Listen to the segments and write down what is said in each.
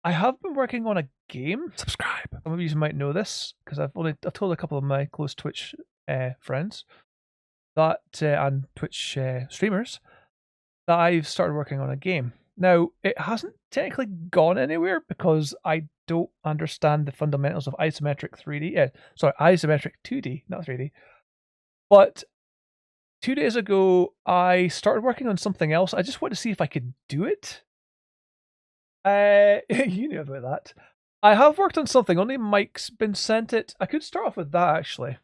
I have been working on a game. Subscribe. Some of you might know this because I've told a couple of my close Twitch friends that and Twitch streamers that I've started working on a game. Now, it hasn't technically gone anywhere because I don't understand the fundamentals of isometric 3D. Isometric 2D, not 3D. But 2 days ago, I started working on something else. I just wanted to see if I could do it. You knew about that. I have worked on something. Only Mike's been sent it. I could start off with that, actually.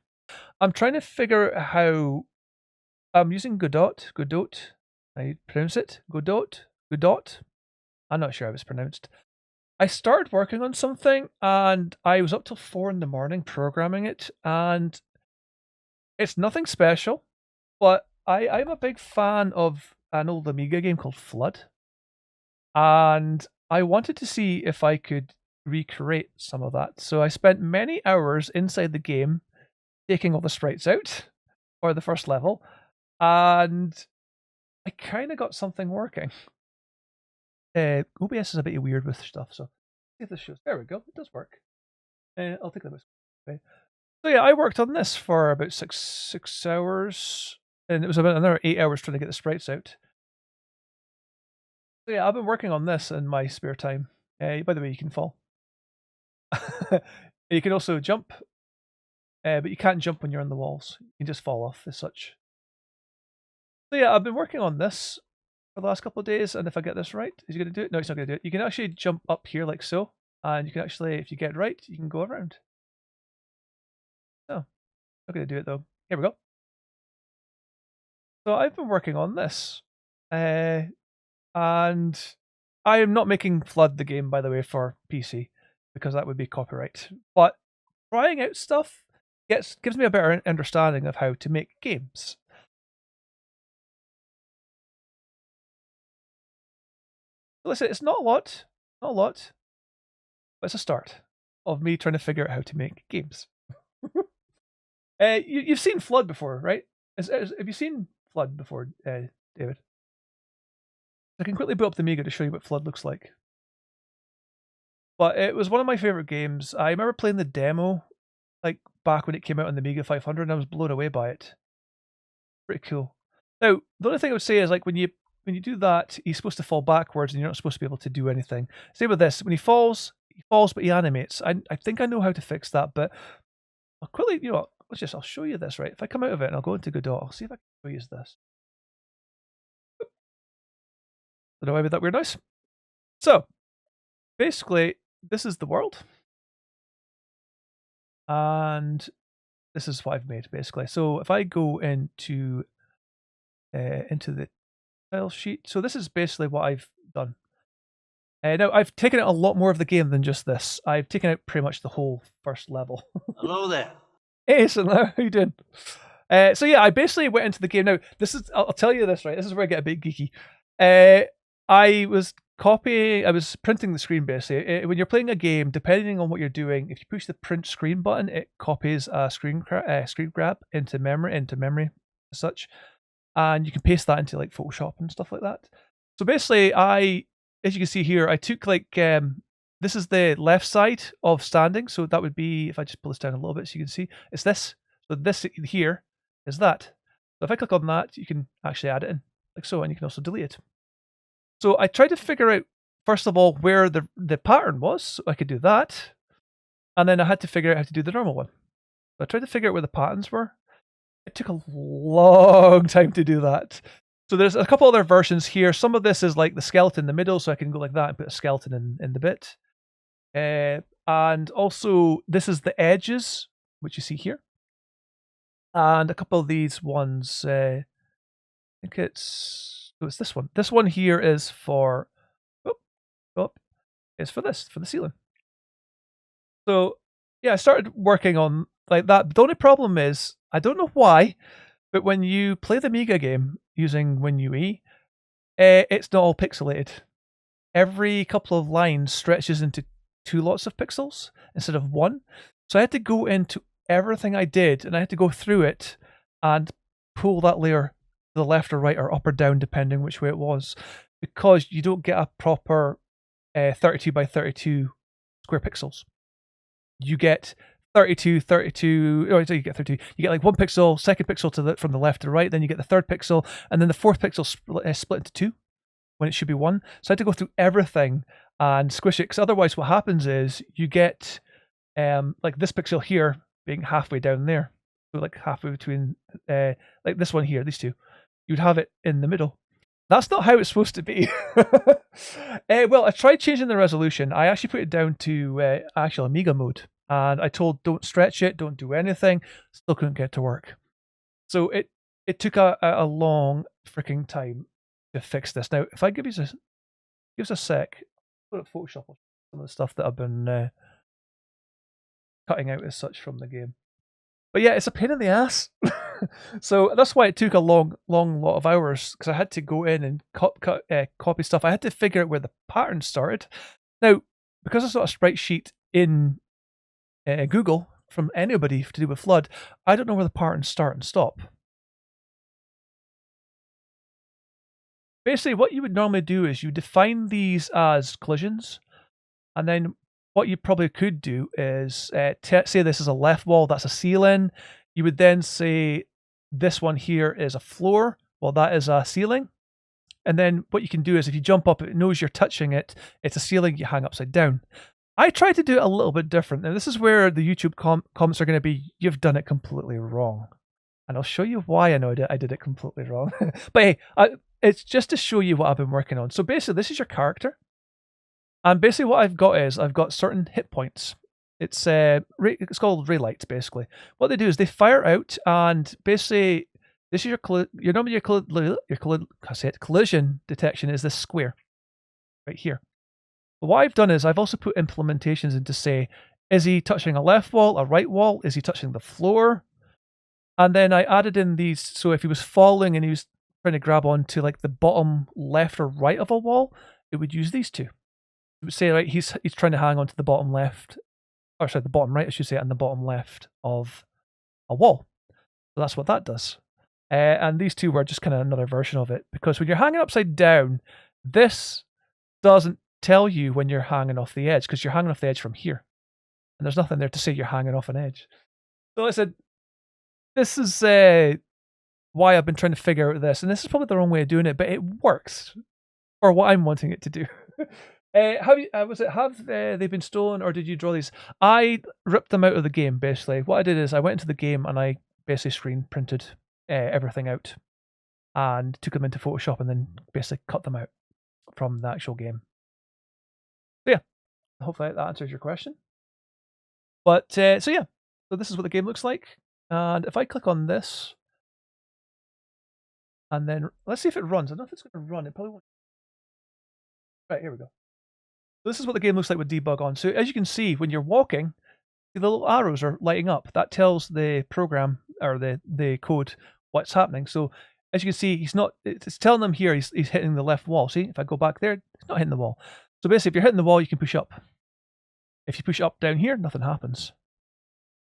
I'm trying to figure out how... I'm using Godot. Godot. I pronounce it. Godot. Godot. I'm not sure how it's pronounced. I started working on something, and I was up till 4 in the morning programming it, and it's nothing special, but I'm a big fan of an old Amiga game called Flood, and I wanted to see if I could recreate some of that. So I spent many hours inside the game taking all the sprites out for the first level, and I kind of got something working. OBS is a bit weird with stuff, so see if this shows. There we go. It does work. I'll take that. Okay. So yeah, I worked on this for about six hours, and it was about another 8 hours trying to get the sprites out. So yeah, I've been working on this in my spare time. By the way, you can fall. You can also jump, but you can't jump when you're on the walls. You can just fall off as such. So yeah, I've been working on this for the last couple of days, and if I get this right, is he going to do it? No, he's not going to do it. You can actually jump up here like so, and you can actually, if you get it right, you can go around. No, not going to do it though. Here we go. So I've been working on this, and I am not making Flood the game, by the way, for PC, because that would be copyright. But trying out stuff gives me a better understanding of how to make games. Listen, it's not a lot, but it's a start of me trying to figure out how to make games. You've seen Flood before, right? Have you seen Flood before, David? I can quickly boot up the Amiga to show you what Flood looks like. But it was one of my favorite games. I remember playing the demo, like back when it came out on the Amiga 500, and I was blown away by it. Pretty cool. Now, the only thing I would say is, like, when you do that, he's supposed to fall backwards, and you're not supposed to be able to do anything. Same with this. When he falls, but he animates. I think I know how to fix that, but I'll quickly, I'll show you this, right? If I come out of it and I'll go into Godot, I'll see if I can use this. Don't know why with that weird noise. So, basically, this is the world. And this is what I've made, basically. So if I go into the tile sheet, so this is basically what I've done. Now, I've taken out a lot more of the game than just this. I've taken out pretty much the whole first level. Hello there. Hey, so how you doing? So yeah, I basically went into the game. Now, I'll tell you this, right? This is where I get a bit geeky. I was printing the screen basically. When you're playing a game, depending on what you're doing, if you push the print screen button, it copies a screen grab into memory as such, and you can paste that into like Photoshop and stuff like that. So basically, as you can see here, I took like this is the left side of standing, so that would be, if I just pull this down a little bit so you can see, it's this. So this here is that. So if I click on that, you can actually add it in like so, and you can also delete it. So I tried to figure out, first of all, where the pattern was, so I could do that. And then I had to figure out how to do the normal one. So I tried to figure out where the patterns were. It took a long time to do that. So there's a couple other versions here. Some of this is like the skeleton in the middle, so I can go like that and put a skeleton in the bit. And also, this is the edges, which you see here. And a couple of these ones, I think it's this one. This one here is for, it's for this, for the ceiling. So yeah, I started working on like that. The only problem is, I don't know why, but when you play the Amiga game using WinUE, it's not all pixelated. Every couple of lines stretches into 2 lots of pixels instead of 1. So I had to go into everything I did, and I had to go through it and pull that layer to the left or right or up or down, depending which way it was, because you don't get a proper 32 by 32 square pixels. You get 32, 32, oh, so you get 32. You get like 1 pixel, second pixel from the left to the right, then you get the third pixel, and then the fourth pixel split into 2 when it should be 1. So I had to go through everything and squish it, because otherwise what happens is you get like this pixel here being halfway down there. So like halfway between, like this one here, these two. You'd have it in the middle. That's not how it's supposed to be. Well, I tried changing the resolution. I actually put it down to actual Amiga mode. And I told don't stretch it, don't do anything. Still couldn't get to work. So it took a long freaking time to fix this. Now, if I give us a sec, put up Photoshop some of the stuff that I've been cutting out as such from the game. But yeah, it's a pain in the ass. So that's why it took a long lot of hours, because I had to go in and copy stuff. I had to figure out where the pattern started. Now, because it's not a sprite sheet in Google from anybody to do with flood, I don't know where the patterns start and stop. Basically, what you would normally do is you define these as collisions, and then what you probably could do is say this is a left wall, that's a ceiling. You would then say this one here is a floor, well, that is a ceiling. And then what you can do is if you jump up, it knows you're touching it, it's a ceiling, you hang upside down. I tried to do it a little bit different, and this is where the YouTube comments are going to be, you've done it completely wrong. And I'll show you why I know I did it completely wrong. But hey, it's just to show you what I've been working on. So basically, this is your character. And basically what I've got is, I've got certain hit points. It's called ray lights, basically. What they do is they fire out, and basically, this is your collision detection is this square right here. But what I've done is I've also put implementations in to say, is he touching a left wall, a right wall? Is he touching the floor? And then I added in these, so if he was falling and he was trying to grab onto like the bottom left or right of a wall, it would use these two. It would say, right, he's trying to hang on to the bottom left, or sorry, the bottom right, I should say, and the bottom left of a wall. So that's what that does. And these two were just kind of another version of it, because when you're hanging upside down, this doesn't tell you when you're hanging off the edge, because you're hanging off the edge from here. And there's nothing there to say you're hanging off an edge. So I said, this is why I've been trying to figure out this. And this is probably the wrong way of doing it, but it works for what I'm wanting it to do. Have they been stolen, or did you draw these? I ripped them out of the game, basically. What I did is I went into the game and I basically screen printed everything out and took them into Photoshop and then basically cut them out from the actual game. So yeah, hopefully that answers your question. But so yeah, so this is what the game looks like. And if I click on this, and then let's see if it runs. I don't know if it's going to run. It probably won't. Right, here we go. So this is what the game looks like with debug on. So as you can see, when you're walking, the little arrows are lighting up. That tells the program or the code what's happening. So as you can see, it's telling them here he's hitting the left wall. See, if I go back there, it's not hitting the wall. So basically, if you're hitting the wall, you can push up. If you push up down here, nothing happens.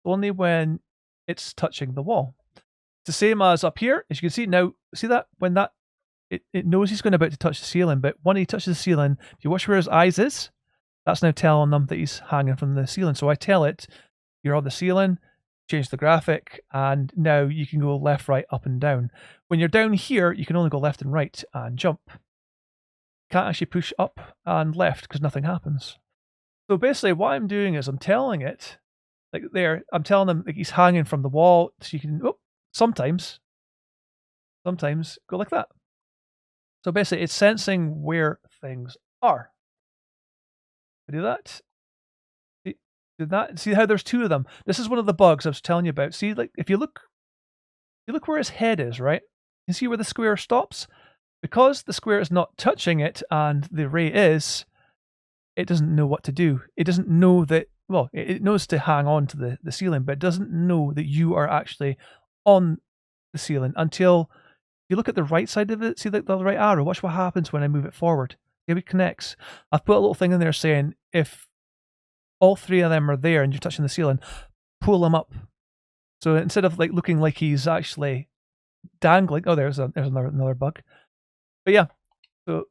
Only when it's touching the wall. It's the same as up here. As you can see now, see that when that it knows he's going about to touch the ceiling, but when he touches the ceiling, if you watch where his eyes is, that's now telling them that he's hanging from the ceiling. So I tell it, you're on the ceiling, change the graphic, and now you can go left, right, up, and down. When you're down here, you can only go left and right and jump. Can't actually push up and left because nothing happens. So basically what I'm doing is I'm telling it, like there, I'm telling them like he's hanging from the wall, so you can, sometimes go like that. So basically it's sensing where things are. I do that. See how there's two of them? This is one of the bugs I was telling you about. See, like if you look where his head is, right? You see where the square stops? Because the square is not touching it and the ray is, it doesn't know what to do. It doesn't know that, well, it knows to hang on to the ceiling, but it doesn't know that you are actually on the ceiling until you look at the right side of it, see the right arrow, watch what happens when I move it forward. See how it connects. I've put a little thing in there saying if all three of them are there and you're touching the ceiling, pull them up. So instead of like looking like he's actually dangling, oh, there's another bug. But yeah, so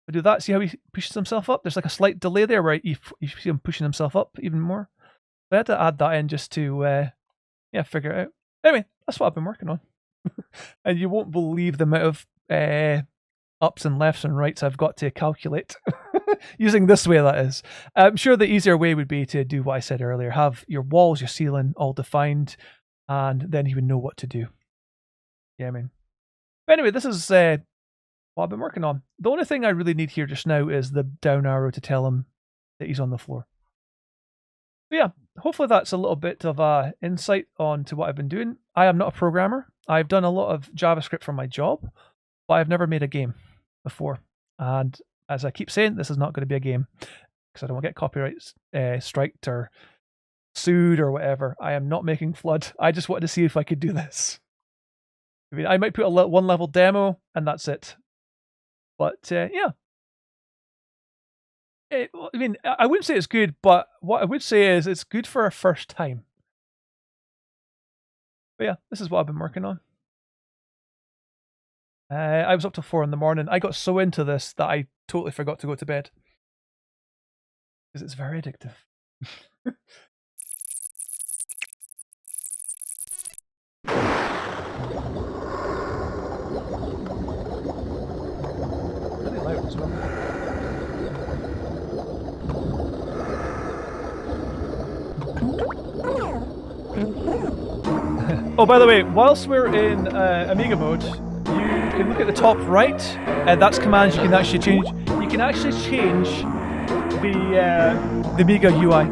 I do that. See how he pushes himself up? There's like a slight delay there where you see him pushing himself up even more. I had to add that in just to figure it out. Anyway, that's what I've been working on. And you won't believe the amount of ups and lefts and rights I've got to calculate using this way, that is. I'm sure the easier way would be to do what I said earlier, have your walls, your ceiling all defined, and then he would know what to do. Yeah, I mean. But anyway, this is what I've been working on. The only thing I really need here just now is the down arrow to tell him that he's on the floor. So yeah, hopefully that's a little bit of insight onto what I've been doing. I am not a programmer. I've done a lot of JavaScript for my job, but I've never made a game before. And as I keep saying, this is not going to be a game because I don't want to get copyright striked or sued or whatever. I am not making Flood. I just wanted to see if I could do this. I mean, I might put a one level demo and that's it. But yeah. I mean, I wouldn't say it's good, but what I would say is it's good for a first time. But yeah, this is what I've been working on. I was up till 4 in the morning. I got so into this that I totally forgot to go to bed. Because it's very addictive. Really loud as well. Oh, by the way, whilst we're in Amiga mode, you can look at the top right, and that's commands you can actually change. You can actually change the Amiga UI.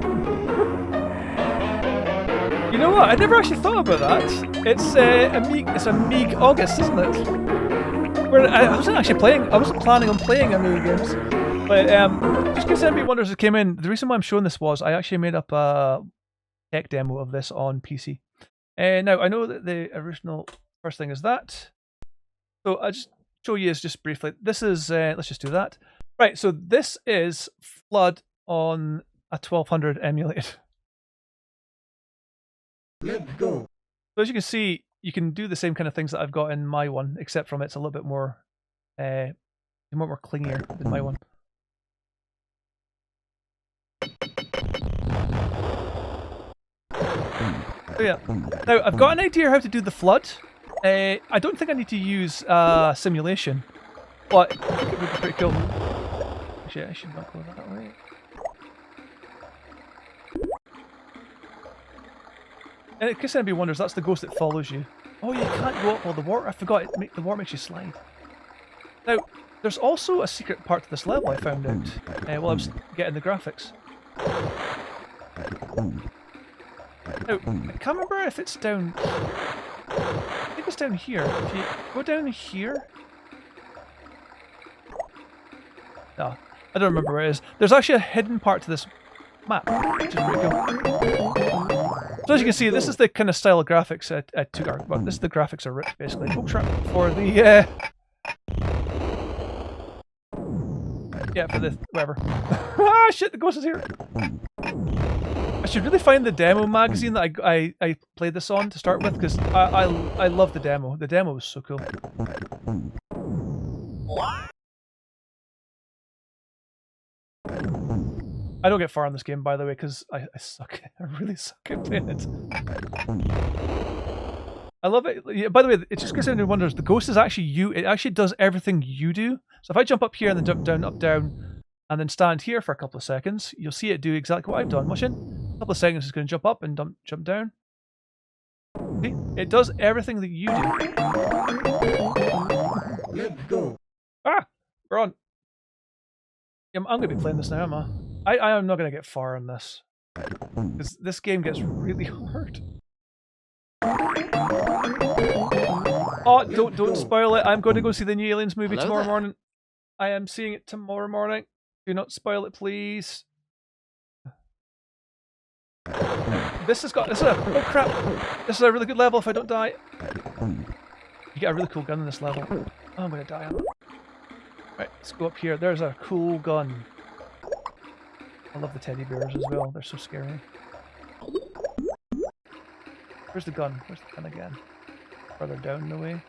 You know what? I never actually thought about that. It's Amiga August, isn't it? Where I wasn't actually playing. I wasn't planning on playing Amiga games, but just in case anybody wonders, it came in. The reason why I'm showing this was I actually made up a tech demo of this on PC. Now I know that the original first thing is that. So I'll just show you just briefly. This is, let's just do that. Right, so this is Flood on a 1200 emulated. Let's go. So as you can see, you can do the same kind of things that I've got in my one, except from it's a little bit more, more clingier than my one. So yeah, now I've got an idea how to do the Flood. I don't think I need to use simulation, but I think it would be pretty cool. Actually, I should not go that way. And in case anybody wonders, that's the ghost that follows you. Oh, you can't go up all the water. I forgot, the water makes you slide. Now, there's also a secret part to this level I found out while I was getting the graphics. Now, I can't remember if it's down... I think it's down here. If you go down here... No, I don't remember where it is. There's actually a hidden part to this map, which is pretty cool. So as you can see, this is the kind of style of graphics I took. Well, this is the graphics are rich, basically. Oh crap! For the yeah, for the whatever. Ah shit! The ghost is here. I should really find the demo magazine that I played this on to start with, because I love the demo. The demo was so cool. I don't get far in this game, by the way, because I suck. I really suck at playing it. I love it. Yeah, by the way, it's just because anyone wonders, the ghost is actually you. It actually does everything you do. So if I jump up here and then jump down, up, down, and then stand here for a couple of seconds, you'll see it do exactly what I've done. Watch it. A couple of seconds, it's going to jump up and jump down. See? It does everything that you do. Let's go. Ah! We're on. Yeah, I'm going to be playing this now, am I? I am not going to get far in this. Because this game gets really hard. Oh, don't spoil it. I'm going to go see the new Aliens movie tomorrow morning. I am seeing it tomorrow morning. Do not spoil it, please. This is oh crap. This is a really good level if I don't die. You get a really cool gun in this level. Oh, I'm going to die on it. Right, let's go up here. There's a cool gun. I love the teddy bears as well. They're so scary. Where's the gun? Where's the gun again? Further down the way.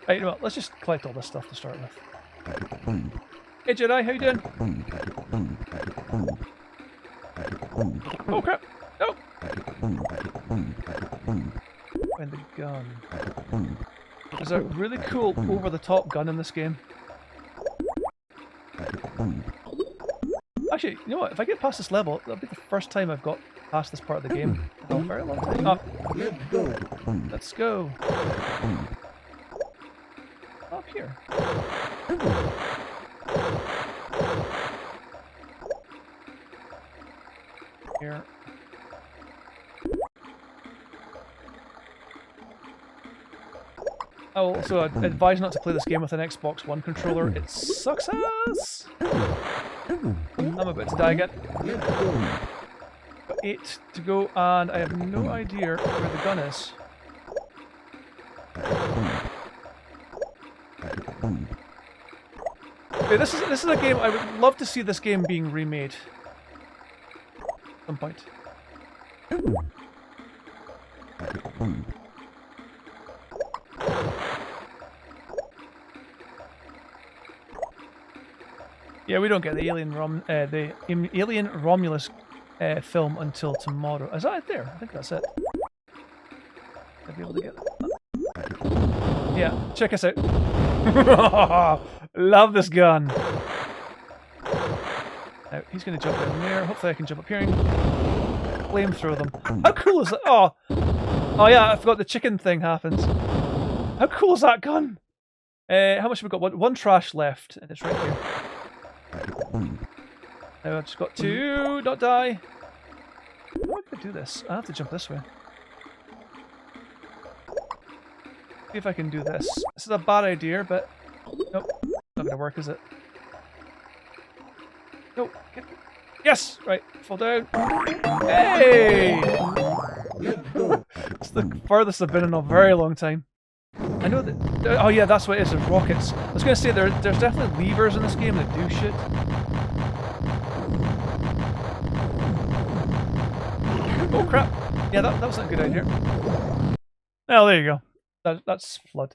Right, you know what? Let's just collect all this stuff to start with. Hey Jedi, how you doing? Oh crap! No! And the gun. There's a really cool over-the-top gun in this game. Actually, you know what? If I get past this level, that'll be the first time I've got past this part of the game in a very long time. Oh. Let's go. Up here. Here. I will also advise not to play this game with an Xbox One controller. It sucks ass! I'm about to die again. Got 8 to go, and I have no idea where the gun is. Okay, this is a game I would love to see this game being remade at some point. Yeah, we don't get the Alien Romulus film until tomorrow. Is that it there? I think that's it. I'll be able to get that. Yeah, check us out. Love this gun. Now he's going to jump in there. Hopefully I can jump up here and flamethrower them. How cool is that? Oh, yeah, I forgot the chicken thing happens. How cool is that gun? How much have we got? One trash left, and it's right here. Now I've just got to not die. How can I do this? I have to jump this way. See if I can do this. This is a bad idea, but nope, not gonna work, is it? No. Yes, right. Fall down. Hey! It's the furthest I've been in a very long time. I know that. Oh yeah, that's what it is. There's rockets. I was gonna say there's definitely levers in this game that do shit. Oh crap! Yeah, that wasn't a good idea. Well, there you go. That's flood.